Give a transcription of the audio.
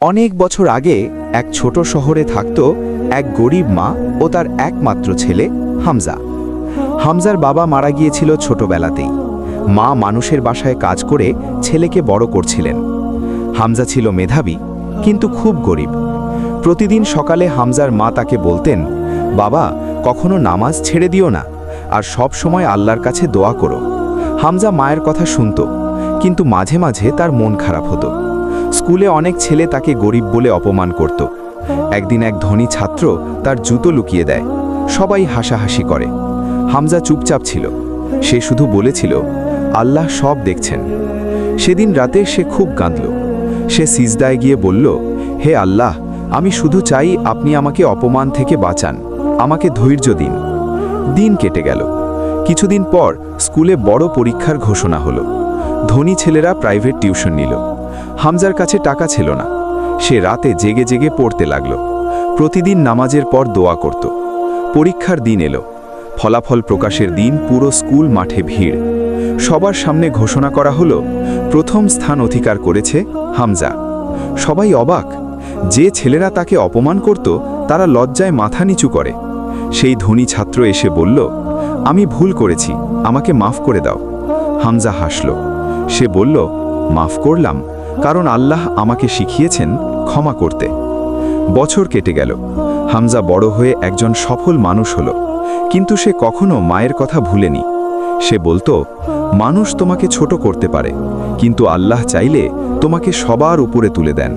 অনেক বছর আগে এক ছোট শহরে থাকত এক গরিব মা ও তার একমাত্র ছেলে হামজা। হামজার বাবা মারা গিয়েছিল ছোটবেলাতেই। মা মানুষের বাসায় কাজ করে ছেলেকে বড় করছিলেন। হামজা ছিল মেধাবী, কিন্তু খুব গরিব। প্রতিদিন সকালে হামজার মা তাকে বলতেন, বাবা, কখনো নামাজ ছেড়ে দিও না, আর সব সময় আল্লাহর কাছে দোয়া করো। হামজা মায়ের কথা শুনত, কিন্তু মাঝে মাঝে তার মন খারাপ হতো। স্কুলে অনেক ছেলে তাকে গরিব বলে অপমান করত। একদিন এক ধনী ছাত্র তার জুতো লুকিয়ে দেয়। সবাই হাসাহাসি করে। হামজা চুপচাপ ছিল। সে শুধু বলেছিল, আল্লাহ সব দেখছেন। সেদিন রাতে সে খুব কাঁদল। সে সিজদায় গিয়ে বলল, হে আল্লাহ, আমি শুধু চাই আপনি আমাকে অপমান থেকে বাঁচান, আমাকে ধৈর্য দিন। দিন কেটে গেল। কিছুদিন পর স্কুলে বড় পরীক্ষার ঘোষণা হলো। ধনী ছেলেরা প্রাইভেট টিউশন নিল। হামজার কাছে টাকা ছিল না। সে রাতে জেগে জেগে পড়তে লাগল। প্রতিদিন নামাজের পর দোয়া করত। পরীক্ষার দিন এলো। ফলাফল প্রকাশের দিন পুরো স্কুল মাঠে ভিড়। সবার সামনে ঘোষণা করা হলো, প্রথম স্থান অধিকার করেছে হামজা। সবাই অবাক। যে ছেলেরা তাকে অপমান করত তারা লজ্জায় মাথা নিচু করে। সেই ধনী ছাত্র এসে বলল, আমি ভুল করেছি, আমাকে মাফ করে দাও। হামজা হাসল। সে বলল, মাফ করলাম, কারণ আল্লাহ আমাকে শিখিয়েছেন ক্ষমা করতে। বছর কেটে গেল। হামজা বড় হয়ে একজন সফল মানুষ হলো, কিন্তু সে কখনো মায়ের কথা ভুলেনি। সে বলতো, মানুষ তোমাকে ছোট করতে পারে, কিন্তু আল্লাহ চাইলে তোমাকে সবার উপরে তুলে দেন।